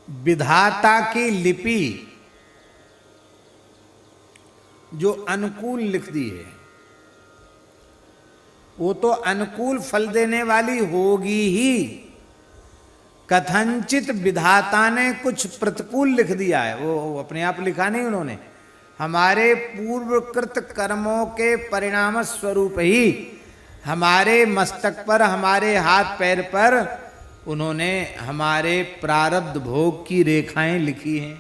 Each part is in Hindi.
विधाता की लिपि जो अनुकूल लिख दी है वो तो अनुकूल फल देने वाली होगी ही। कथनचित विधाता ने कुछ प्रतिकूल लिख दिया है, वो अपने आप लिखा नहीं उन्होंने, हमारे पूर्वकृत कर्मों के परिणाम स्वरूप ही हमारे मस्तक पर, हमारे हाथ पैर पर उन्होंने हमारे प्रारब्ध भोग की रेखाएं लिखी हैं।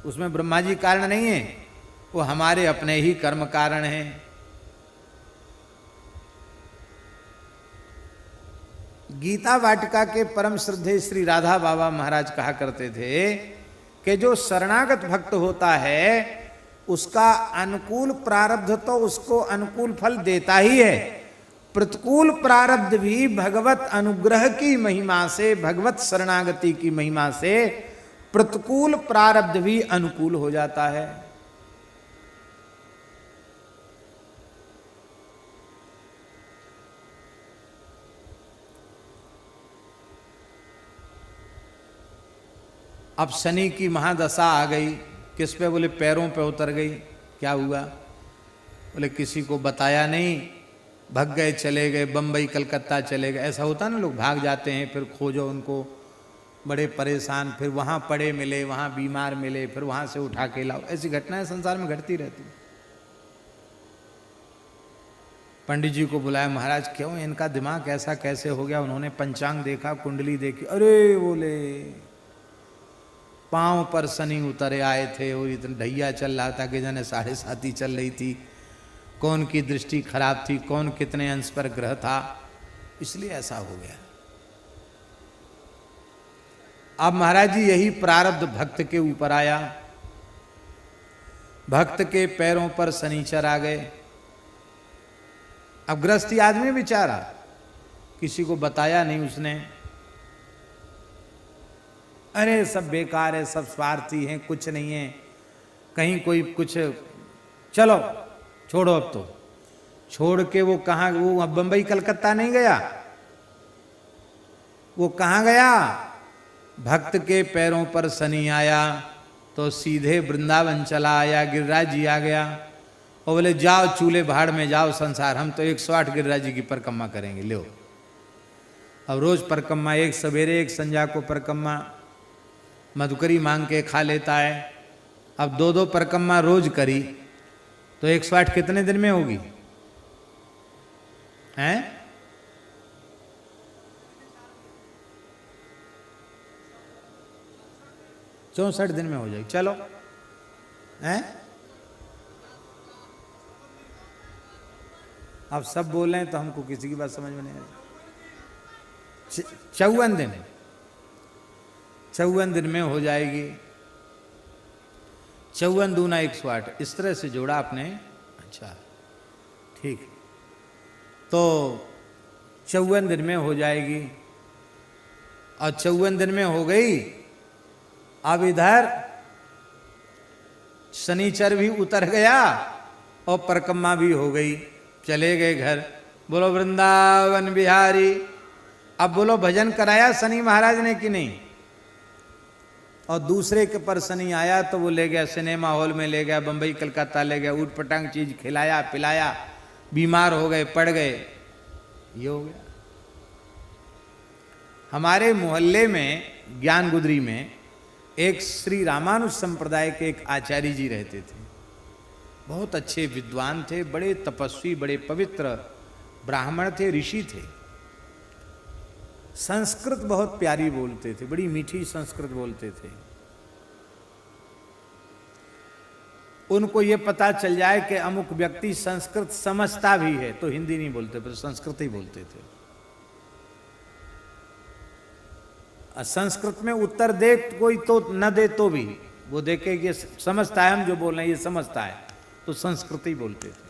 उसमें ब्रह्मा जी कारण नहीं है, वो हमारे अपने ही कर्म कारण हैं। गीता वाटिका के परम श्रद्धेय श्री राधा बाबा महाराज कहा करते थे कि जो शरणागत भक्त होता है उसका अनुकूल प्रारब्ध तो उसको अनुकूल फल देता ही है, प्रतिकूल प्रारब्ध भी भगवत अनुग्रह की महिमा से, भगवत शरणागति की महिमा से प्रतिकूल प्रारब्ध भी अनुकूल हो जाता है। अब शनि की महादशा आ गई, किस पे? बोले पैरों पे उतर गई। क्या हुआ? बोले किसी को बताया नहीं, भाग गए, चले गए, बम्बई कलकत्ता चले गए। ऐसा होता ना, लोग भाग जाते हैं, फिर खोजो उनको, बड़े परेशान, फिर वहाँ पड़े मिले, वहाँ बीमार मिले, फिर वहाँ से उठा के लाओ। ऐसी घटनाएं संसार में घटती रहती। पंडित जी को बुलाया, महाराज क्यों इनका दिमाग ऐसा कैसे हो गया? उन्होंने पंचांग देखा, कुंडली देखी, अरे बोले पांव पर शनि उतरे आए थे और इतना ढैया चल रहा था कि जाने 7.5 चल रही थी, कौन की दृष्टि खराब थी, कौन कितने अंश पर ग्रह था, इसलिए ऐसा हो गया। अब महाराज जी यही प्रारब्ध भक्त के ऊपर आया, भक्त के पैरों पर शनिचर आ गए। अब गृहस्थी आदमी बेचारा, किसी को बताया नहीं उसने, अरे सब बेकार है, सब स्वार्थी हैं, कुछ नहीं है, कहीं कोई कुछ, चलो छोड़ो। अब तो छोड़ के वो कहाँ, वो बंबई कलकत्ता नहीं गया, वो कहाँ गया? भक्त के पैरों पर शनि आया तो सीधे वृंदावन चला आया, गिरिराज जी आ गया और बोले जाओ चूल्हे भाड़ में जाओ संसार, हम तो 108 गिरिराज जी की परिक्रमा करेंगे, लो। अब रोज परिक्रमा, एक सवेरे एक संध्या को परिक्रमा, मधुकरी मांग के खा लेता है। अब 2-2 परिक्रमा रोज करी तो 108 कितने दिन में होगी? हैं? 64 दिन में हो जाएगी। चलो, हैं? अब सब बोल रहे हैं तो हमको किसी की बात समझ में नहीं आ रही। 54 दिन, 54 दिन में हो जाएगी। 54 दूना 108, इस तरह से जोड़ा आपने। अच्छा ठीक, तो 54 दिन में हो जाएगी। और 54 दिन में हो गई। अब इधर शनिचर भी उतर गया और परिक्रमा भी हो गई, चले गए घर। बोलो वृंदावन बिहारी। अब बोलो भजन कराया शनि महाराज ने कि नहीं? और दूसरे के पर शनि आया तो वो ले गया सिनेमा हॉल में, ले गया बंबई कलकत्ता, ले गया, ऊट पटांग चीज खिलाया पिलाया, बीमार हो गए, पड़ गए, ये हो गया। हमारे मोहल्ले में ज्ञान गुदरी में एक श्री रामानुज संप्रदाय के एक आचार्य जी रहते थे, बहुत अच्छे विद्वान थे, बड़े तपस्वी, बड़े पवित्र ब्राह्मण थे, ऋषि थे। संस्कृत बहुत प्यारी बोलते थे, बड़ी मीठी संस्कृत बोलते थे। उनको ये पता चल जाए कि अमुक व्यक्ति संस्कृत समझता भी है तो हिंदी नहीं बोलते, पर संस्कृत ही बोलते थे। संस्कृत में उत्तर दे कोई तो न दे तो भी वो देखे कि समझता है, हम जो बोल रहे हैं ये समझता है, तो संस्कृत ही बोलते थे।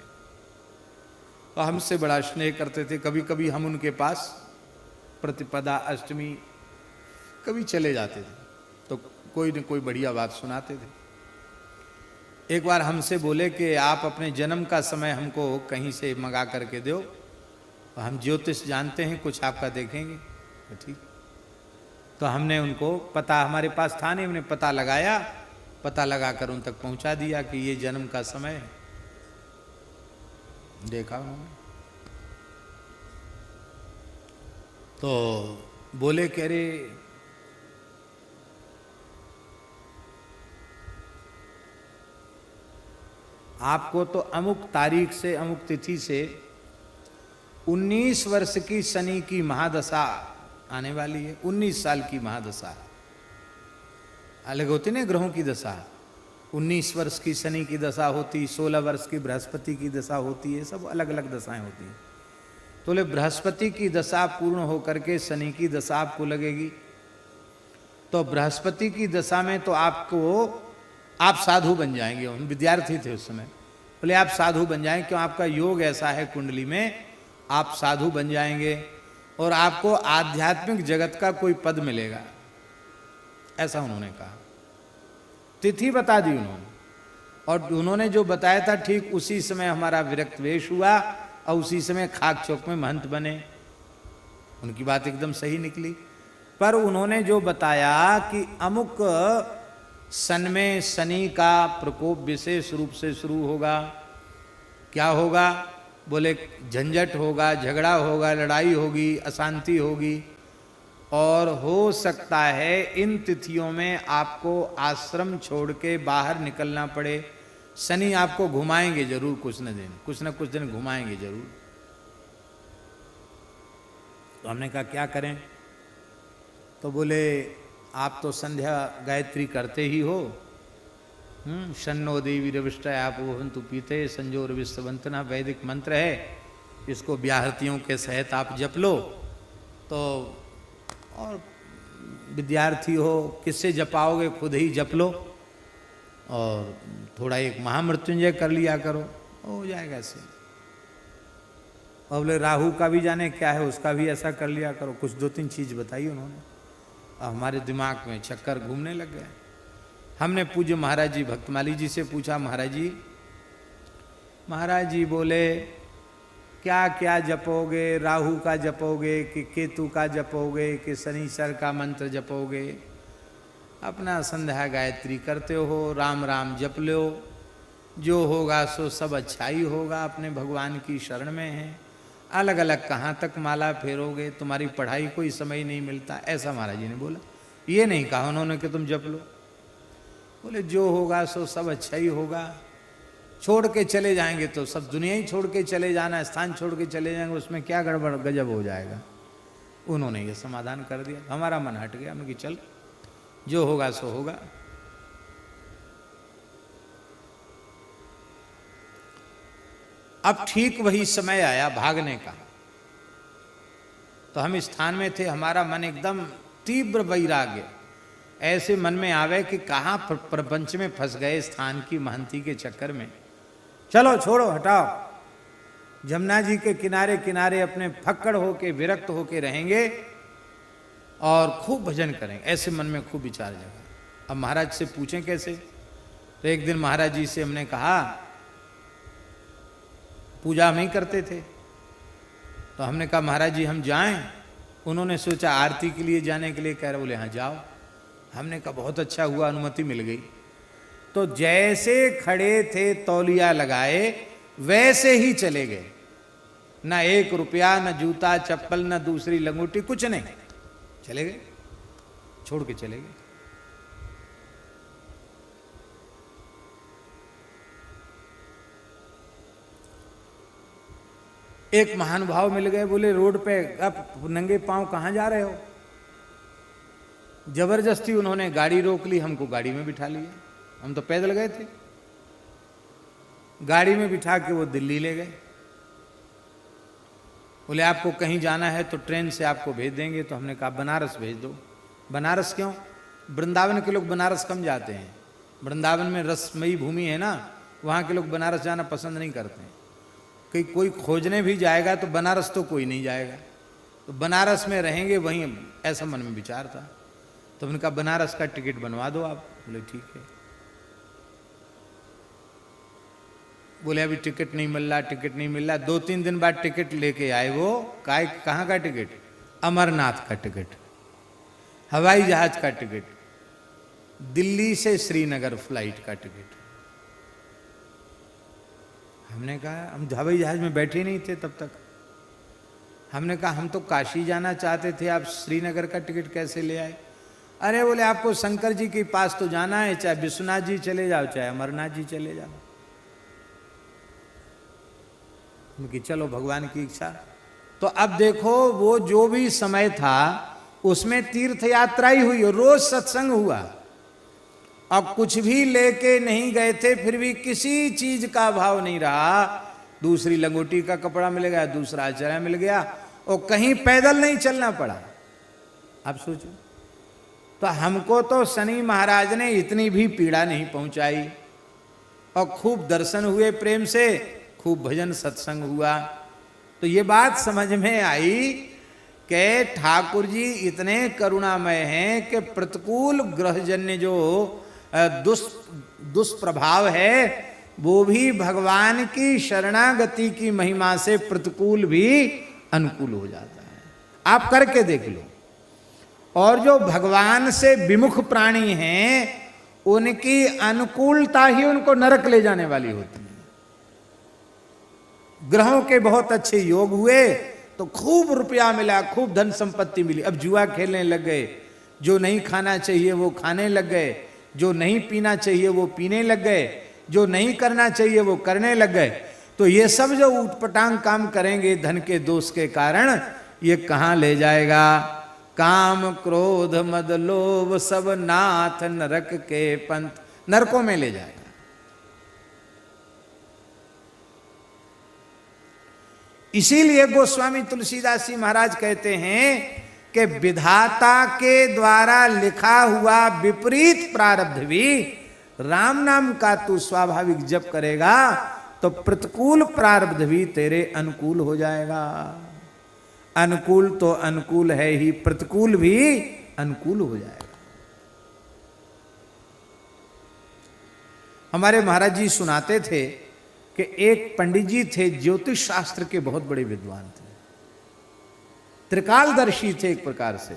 और हमसे बड़ा स्नेह करते थे। कभी कभी हम उनके पास प्रतिपदा, अष्टमी कभी चले जाते थे तो कोई न कोई बढ़िया बात सुनाते थे। एक बार हमसे बोले कि आप अपने जन्म का समय हमको कहीं से मंगा करके दो, हम ज्योतिष जानते हैं, कुछ आपका देखेंगे। ठीक। तो हमने उनको पता, हमारे पास था नहीं, हमने पता लगाया, पता लगाकर उन तक पहुंचा दिया कि ये जन्म का समय है। देखा उन्होंने तो बोले कह रहे आपको तो अमुक तारीख से अमुक तिथि से 19 वर्ष की शनि की महादशा आने वाली है। 19 साल की महादशा अलग होती ना ग्रहों की दशा। 19 वर्ष की शनि की दशा होती, 16 वर्ष की बृहस्पति की दशा होती है, सब अलग अलग दशाएं होती हैं। तो ले बृहस्पति की दशा पूर्ण होकर के शनि की दशा आपको लगेगी। तो बृहस्पति की दशा में तो आप साधु बन जाएंगे। हम विद्यार्थी थे उस समय, बोले आप साधु बन जाएंगे, क्यों आपका योग ऐसा है कुंडली में, आप साधु बन जाएंगे और आपको आध्यात्मिक जगत का कोई पद मिलेगा, ऐसा उन्होंने कहा। तिथि बता दी उन्होंने, और उन्होंने जो बताया था ठीक उसी समय हमारा विरक्त वेश हुआ और उसी समय खाक चौक में महंत बने। उनकी बात एकदम सही निकली। पर उन्होंने जो बताया कि अमुक सन में शनि का प्रकोप विशेष रूप से शुरू होगा, क्या होगा, बोले झंझट होगा, झगड़ा होगा, लड़ाई होगी, अशांति होगी, और हो सकता है इन तिथियों में आपको आश्रम छोड़ के बाहर निकलना पड़े। शनि आपको घुमाएंगे जरूर, कुछ न कुछ दिन घुमाएंगे जरूर। तो हमने कहा क्या करें? तो बोले आप तो संध्या गायत्री करते ही हो, शन्नो देवी रविष्टा आप भवन्तु पीते संजोर विश्ववंतना वैदिक मंत्र है, इसको व्याहृतियों के सहित आप जप लो। तो और विद्यार्थी हो, किससे जपाओगे, खुद ही जप लो और थोड़ा एक महामृत्युंजय कर लिया करो, हो जाएगा ऐसे। और बोले राहु का भी जाने क्या है, उसका भी ऐसा कर लिया करो। कुछ 2-3 चीज़ बताई उन्होंने, हमारे दिमाग में चक्कर घूमने लग गए। हमने पूज्य महाराज जी भक्तमाली जी से पूछा, महाराज जी बोले क्या क्या जपोगे, राहु का जपोगे कि केतु का जपोगे कि शनिश्चर का मंत्र जपोगे? अपना संध्या गायत्री करते हो, राम राम जप लो, जो होगा सो सब अच्छा ही होगा, अपने भगवान की शरण में है। अलग अलग कहाँ तक माला फेरोगे, तुम्हारी पढ़ाई कोई समय नहीं मिलता, ऐसा महाराज जी ने बोला। ये नहीं कहा उन्होंने कि तुम जप लो, बोले जो होगा सो सब अच्छा ही होगा। छोड़ के चले जाएंगे तो सब दुनिया ही छोड़ के चले जाना, स्थान छोड़ के चले जाएंगे, उसमें क्या गड़बड़ गजब हो जाएगा। उन्होंने ये समाधान कर दिया, हमारा मन हट गया। हमने कि चल जो होगा सो होगा। अब ठीक वही समय आया भागने का। तो हम स्थान में थे, हमारा मन एकदम तीव्र वैराग्य ऐसे मन में आवे कि कहाँ प्रपंच में फंस गए, स्थान की महंती के चक्कर में। चलो छोड़ो हटाओ, जमुना जी के किनारे किनारे अपने फक्कड़ होके विरक्त होके रहेंगे और खूब भजन करेंगे, ऐसे मन में खूब विचार जगा। अब महाराज से पूछें कैसे? तो एक दिन महाराज जी से हमने कहा, पूजा हम ही करते थे, तो हमने कहा महाराज जी हम जाएं? उन्होंने सोचा आरती के लिए जाने के लिए कह रहे, बोले हाँ जाओ। हमने कहा बहुत अच्छा हुआ, अनुमति मिल गई। तो जैसे खड़े थे तौलिया लगाए वैसे ही चले गए, ना 1 रुपया, न जूता चप्पल, न दूसरी लंगोटी, कुछ नहीं, चले गए, छोड़ के चले गए। एक महानुभाव मिल गए, बोले रोड पे अब नंगे पांव कहाँ जा रहे हो? जबरदस्ती उन्होंने गाड़ी रोक ली, हमको गाड़ी में बिठा लिया। हम तो पैदल गए थे, गाड़ी में बिठा के वो दिल्ली ले गए। बोले आपको कहीं जाना है तो ट्रेन से आपको भेज देंगे। तो हमने कहा बनारस भेज दो। बनारस क्यों? वृंदावन के लोग बनारस कम जाते हैं, वृंदावन में रसमयी भूमि है ना, वहाँ के लोग बनारस जाना पसंद नहीं करते हैं। कि कोई खोजने भी जाएगा तो बनारस तो कोई नहीं जाएगा, तो बनारस में रहेंगे वहीं, ऐसा मन में विचार था। तो हमने कहा बनारस का टिकट बनवा दो आप। बोले ठीक है। बोले अभी टिकट नहीं मिल रहा, टिकट नहीं मिल रहा। 2-3 दिन बाद टिकट लेके आए वो, कहाँ का टिकट? अमरनाथ का टिकट। हवाई जहाज का टिकट, दिल्ली से श्रीनगर फ्लाइट का टिकट। हमने कहा, हम हवाई जहाज में बैठे नहीं थे तब तक। हमने कहा हम तो काशी जाना चाहते थे, आप श्रीनगर का टिकट कैसे ले आए? अरे बोले आपको शंकर जी के पास तो जाना है, चाहे विश्वनाथ जी चले जाओ चाहे अमरनाथ जी चले जाओ। कि चलो भगवान की इच्छा। तो अब देखो वो जो भी समय था उसमें तीर्थ यात्रा ही हुई, रोज सत्संग हुआ। अब कुछ भी लेके नहीं गए थे, फिर भी किसी चीज का भाव नहीं रहा। दूसरी लंगोटी का कपड़ा मिल गया, दूसरा आचरा मिल गया, और कहीं पैदल नहीं चलना पड़ा। अब सोचो, तो हमको तो शनि महाराज ने इतनी भी पीड़ा नहीं पहुंचाई, और खूब दर्शन हुए प्रेम से, खूब भजन सत्संग हुआ। तो ये बात समझ में आई कि ठाकुर जी इतने करुणामय हैं कि प्रतिकूल ग्रहजन्य जो दुष्प्रभाव है वो भी भगवान की शरणागति की महिमा से प्रतिकूल भी अनुकूल हो जाता है। आप करके देख लो। और जो भगवान से विमुख प्राणी हैं उनकी अनुकूलता ही उनको नरक ले जाने वाली होती है। ग्रहों के बहुत अच्छे योग हुए तो खूब रुपया मिला, खूब धन संपत्ति मिली, अब जुआ खेलने लग गए, जो नहीं खाना चाहिए वो खाने लग गए, जो नहीं पीना चाहिए वो पीने लग गए, जो नहीं करना चाहिए वो करने लग गए। तो ये सब जो उटपटांग काम करेंगे धन के दोष के कारण, ये कहां ले जाएगा? काम क्रोध मद लोभ सब नाथ नरक के पंथ, नरकों में ले जाएगा। इसीलिए गोस्वामी तुलसीदास जी महाराज कहते हैं कि विधाता के द्वारा लिखा हुआ विपरीत प्रारब्ध भी राम नाम का तू स्वाभाविक जप करेगा तो प्रतिकूल प्रारब्ध भी तेरे अनुकूल हो जाएगा। अनुकूल तो अनुकूल है ही, प्रतिकूल भी अनुकूल हो जाएगा। हमारे महाराज जी सुनाते थे कि एक पंडित जी थे, ज्योतिष शास्त्र के बहुत बड़े विद्वान थे, त्रिकालदर्शी थे। एक प्रकार से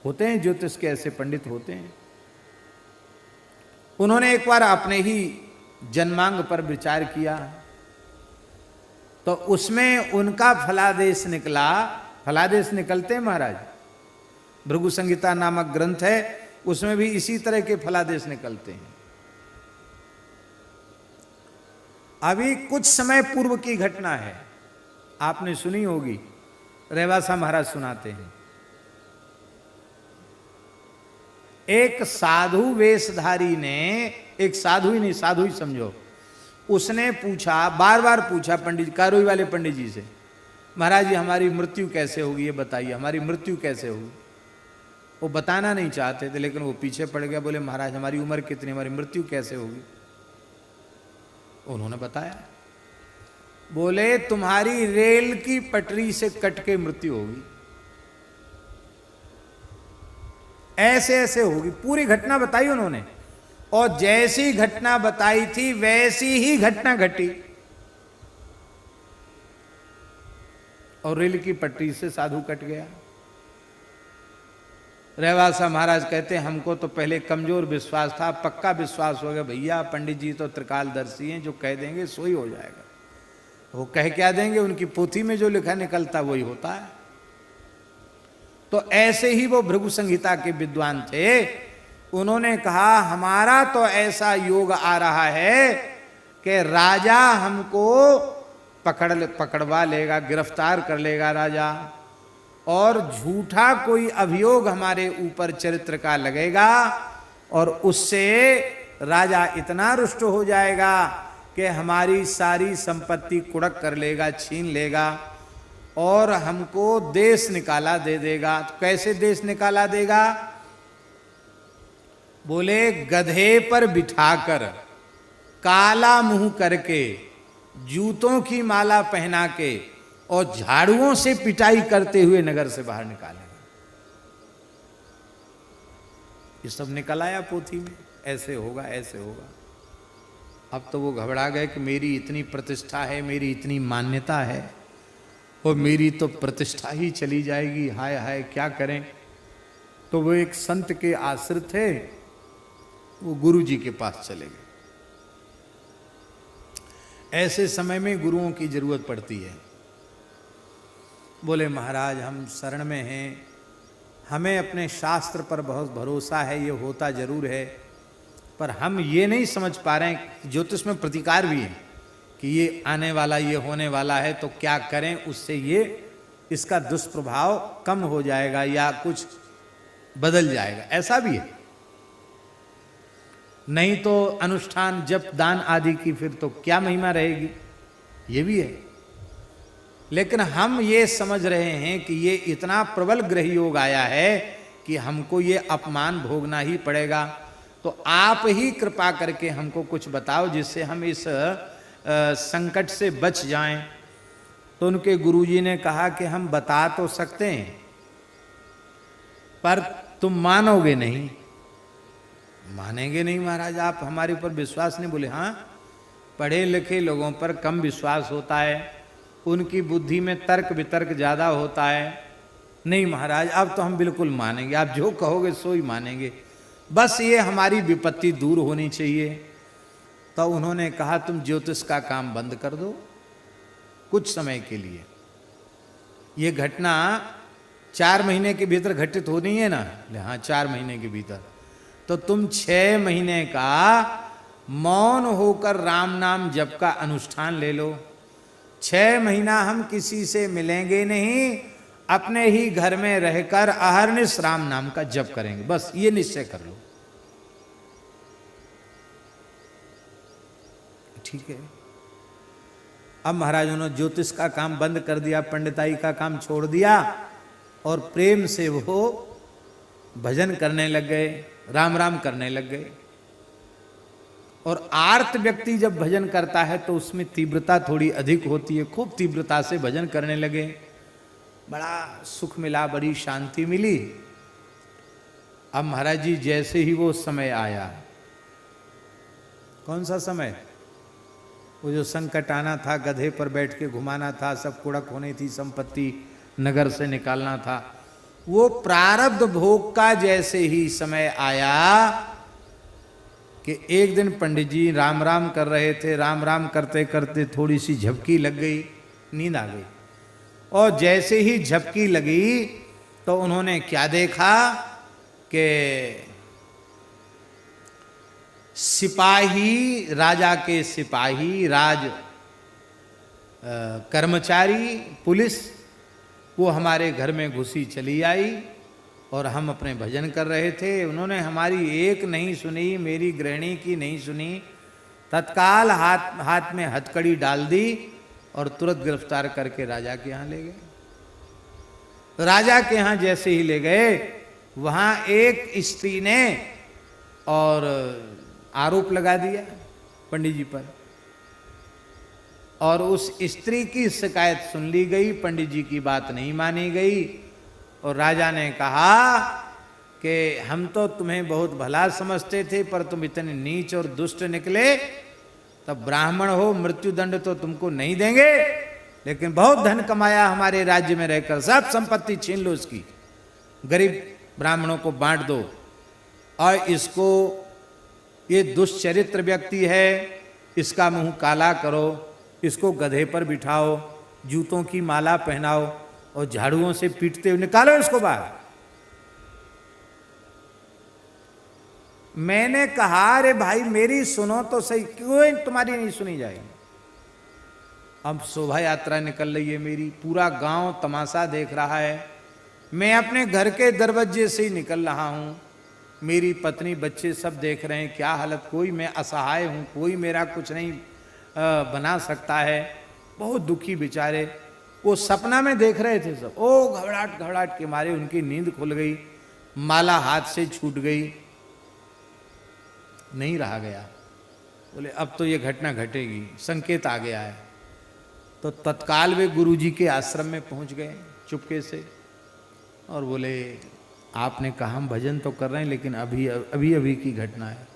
होते हैं ज्योतिष के, ऐसे पंडित होते हैं। उन्होंने एक बार अपने ही जन्मांग पर विचार किया तो उसमें उनका फलादेश निकला। फलादेश निकलते हैं महाराज, भृगु संहिता नामक ग्रंथ है, उसमें भी इसी तरह के फलादेश निकलते हैं। अभी कुछ समय पूर्व की घटना है, आपने सुनी होगी, रेवासा महाराज सुनाते हैं। एक साधु वेशधारी ने, एक साधु ही नहीं, साधु ही समझो, उसने पूछा, बार बार पूछा पंडित, कारोई वाले पंडित जी से, महाराज जी हमारी मृत्यु कैसे होगी, ये बताइए, हमारी मृत्यु कैसे होगी। वो बताना नहीं चाहते थे, लेकिन वो पीछे पड़ गया, बोले महाराज हमारी उम्र कितनी, हमारी मृत्यु कैसे होगी। उन्होंने बताया, बोले तुम्हारी रेल की पटरी से कट के मृत्यु होगी, ऐसे ऐसे होगी। पूरी घटना बताई उन्होंने, और जैसी घटना बताई थी वैसी ही घटना घटी, और रेल की पटरी से साधु कट गया। रेवासा महाराज कहते हैं हमको तो पहले कमजोर विश्वास था, पक्का विश्वास हो गया, भैया पंडित जी तो त्रिकालदर्शी हैं, जो कह देंगे सो ही हो जाएगा। वो कह क्या देंगे, उनकी पोथी में जो लिखा निकलता वही होता है। तो ऐसे ही वो भृगु संहिता के विद्वान थे। उन्होंने कहा हमारा तो ऐसा योग आ रहा है कि राजा हमको पकड़वा लेगा, गिरफ्तार कर लेगा राजा, और झूठा कोई अभियोग हमारे ऊपर चरित्र का लगेगा, और उससे राजा इतना रुष्ट हो जाएगा कि हमारी सारी संपत्ति कुड़क कर लेगा, छीन लेगा, और हमको देश निकाला दे देगा। तो कैसे देश निकाला देगा? बोले गधे पर बिठाकर, काला मुंह करके, जूतों की माला पहना के, और झाड़ुओं से पिटाई करते हुए नगर से बाहर निकालेगा। ये सब निकल आया पोथी में, ऐसे होगा ऐसे होगा। अब तो वो घबरा गए कि मेरी इतनी प्रतिष्ठा है, मेरी इतनी मान्यता है, और मेरी तो प्रतिष्ठा ही चली जाएगी, हाय हाय क्या करें। तो वो एक संत के आश्रित थे, वो गुरु जी के पास चले गए। ऐसे समय में गुरुओं की जरूरत पड़ती है। बोले महाराज हम शरण में हैं, हमें अपने शास्त्र पर बहुत भरोसा है, ये होता जरूर है, पर हम ये नहीं समझ पा रहे हैं, ज्योतिष में प्रतिकार भी है कि ये आने वाला, ये होने वाला है, तो क्या करें उससे ये इसका दुष्प्रभाव कम हो जाएगा या कुछ बदल जाएगा, ऐसा भी है। नहीं तो अनुष्ठान जप दान आदि की फिर तो क्या महिमा रहेगी, ये भी है। लेकिन हम ये समझ रहे हैं कि ये इतना प्रबल ग्रह योग आया है कि हमको ये अपमान भोगना ही पड़ेगा, तो आप ही कृपा करके हमको कुछ बताओ जिससे हम इस संकट से बच जाएं। तो उनके गुरुजी ने कहा कि हम बता तो सकते हैं, पर तुम मानोगे नहीं। मानेंगे नहीं महाराज, आप हमारे ऊपर विश्वास नहीं। बोले हाँ, पढ़े लिखे लोगों पर कम विश्वास होता है, उनकी बुद्धि में तर्क वितर्क ज़्यादा होता है। नहीं महाराज अब तो हम बिल्कुल मानेंगे, आप जो कहोगे सो ही मानेंगे, बस ये हमारी विपत्ति दूर होनी चाहिए। तो उन्होंने कहा तुम ज्योतिष का काम बंद कर दो कुछ समय के लिए। ये घटना 4 महीने के भीतर घटित होनी है ना? हाँ 4 महीने के भीतर। तो तुम 6 महीने का मौन होकर राम नाम जप का अनुष्ठान ले लो। 6 महीना हम किसी से मिलेंगे नहीं, अपने ही घर में रहकर अहरनिश राम नाम का जप करेंगे, बस ये निश्चय कर लो। ठीक है। अब महाराज उन्होंने ज्योतिष का काम बंद कर दिया, पंडिताई का काम छोड़ दिया और प्रेम से वो भजन करने लग गए, राम राम करने लग गए। और आर्त व्यक्ति जब भजन करता है तो उसमें तीव्रता थोड़ी अधिक होती है, खूब तीव्रता से भजन करने लगे। बड़ा सुख मिला, बड़ी शांति मिली। अब महाराज जी जैसे ही वो समय आया, कौन सा समय? वो जो संकट आना था, गधे पर बैठ के घुमाना था, सब कुड़क होनी थी, संपत्ति नगर से निकालना था, वो प्रारब्ध भोग का जैसे ही समय आया कि एक दिन पंडित जी राम राम कर रहे थे, राम राम करते करते थोड़ी सी झपकी लग गई, नींद आ गई। और जैसे ही झपकी लगी तो उन्होंने क्या देखा कि सिपाही, राजा के सिपाही, कर्मचारी, पुलिस, वो हमारे घर में घुसी चली आई और हम अपने भजन कर रहे थे। उन्होंने हमारी एक नहीं सुनी, मेरी गृहिणी की नहीं सुनी, तत्काल हाथ में हथकड़ी डाल दी और तुरंत गिरफ्तार करके राजा के यहाँ ले गए। राजा के यहाँ जैसे ही ले गए, वहाँ एक स्त्री ने और आरोप लगा दिया पंडित जी पर, और उस स्त्री की शिकायत सुन ली गई, पंडित जी की बात नहीं मानी गई। और राजा ने कहा कि हम तो तुम्हें बहुत भला समझते थे, पर तुम इतने नीच और दुष्ट निकले, तब ब्राह्मण हो, मृत्युदंड तो तुमको नहीं देंगे, लेकिन बहुत धन कमाया हमारे राज्य में रहकर, सब संपत्ति छीन लो उसकी, गरीब ब्राह्मणों को बांट दो, और इसको, ये दुष्चरित्र व्यक्ति है, इसका मुंह काला करो, इसको गधे पर बिठाओ, जूतों की माला पहनाओ और झाड़ुओं से पीटते हुए निकालो इसको बाहर। मैंने कहा अरे भाई मेरी सुनो तो सही, क्यों तुम्हारी नहीं सुनी जाएगी? अब शोभा यात्रा निकल रही है मेरी, पूरा गांव तमाशा देख रहा है, मैं अपने घर के दरवाजे से ही निकल रहा हूं, मेरी पत्नी बच्चे सब देख रहे हैं क्या हालत, कोई मैं असहाय हूं, कोई मेरा कुछ नहीं बना सकता है, बहुत दुखी बेचारे। वो सपना में देख रहे थे सब, ओ घबराहट घबराहट के मारे उनकी नींद खुल गई, माला हाथ से छूट गई, नहीं रहा गया। बोले अब तो ये घटना घटेगी, संकेत आ गया है। तो तत्काल वे गुरुजी के आश्रम में पहुंच गए चुपके से, और बोले आपने कहा हम भजन तो कर रहे हैं, लेकिन अभी अभी की घटना है।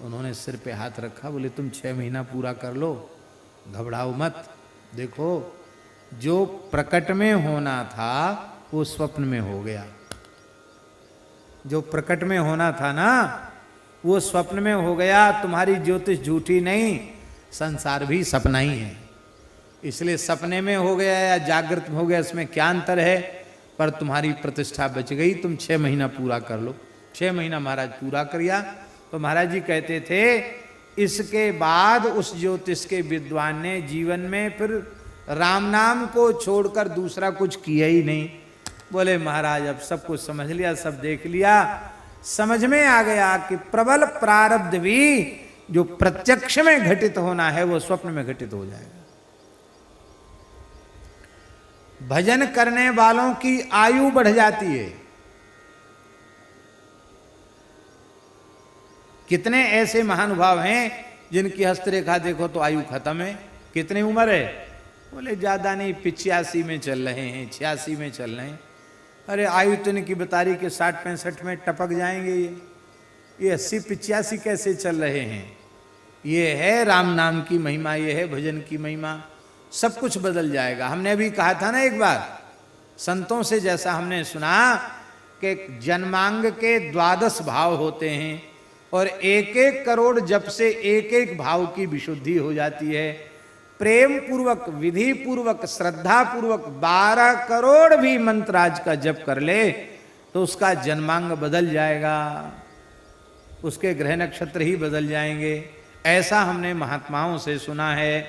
उन्होंने सिर पे हाथ रखा, बोले तुम 6 महीना पूरा कर लो, घबराओ मत, देखो जो प्रकट में होना था वो स्वप्न में हो गया। जो प्रकट में होना था ना वो स्वप्न में हो गया। तुम्हारी ज्योतिष झूठी नहीं, संसार भी सपना ही है। इसलिए सपने में हो गया या जागृत में हो गया, इसमें क्या अंतर है। पर तुम्हारी प्रतिष्ठा बच गई, तुम 6 महीना पूरा कर लो। 6 महीना महाराज पूरा किया। तो महाराज जी कहते थे इसके बाद उस ज्योतिष के विद्वान ने जीवन में फिर राम नाम को छोड़कर दूसरा कुछ किया ही नहीं। बोले महाराज अब सब कुछ समझ लिया, सब देख लिया, समझ में आ गया कि प्रबल प्रारब्ध भी जो प्रत्यक्ष में घटित होना है वो स्वप्न में घटित हो जाएगा। भजन करने वालों की आयु बढ़ जाती है। कितने ऐसे महानुभाव हैं जिनकी हस्तरेखा देखो तो आयु खत्म है। कितनी उम्र है? बोले ज्यादा नहीं, 85 में चल रहे हैं, 86 में चल रहे हैं। अरे आयु तो इनकी बता रही कि 60-65 में टपक जाएंगे। ये 80-85 कैसे चल रहे हैं? ये है राम नाम की महिमा, ये है भजन की महिमा। सब कुछ बदल जाएगा। हमने अभी कहा था ना एक बार संतों से, जैसा हमने सुना कि जन्मांग के 12 भाव होते हैं और 1-1 करोड़ जप से 1-1 भाव की विशुद्धि हो जाती है। प्रेम पूर्वक, विधि पूर्वक, श्रद्धा पूर्वक 12 करोड़ भी मंत्राज का जप कर ले तो उसका जन्मांग बदल जाएगा, उसके ग्रह नक्षत्र ही बदल जाएंगे। ऐसा हमने महात्माओं से सुना है।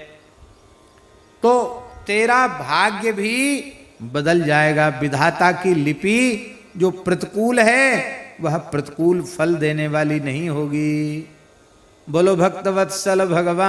तो तेरा भाग्य भी बदल जाएगा। विधाता की लिपि जो प्रतिकूल है वह प्रतिकूल फल देने वाली नहीं होगी। बोलो भक्तवत्सल भगवान।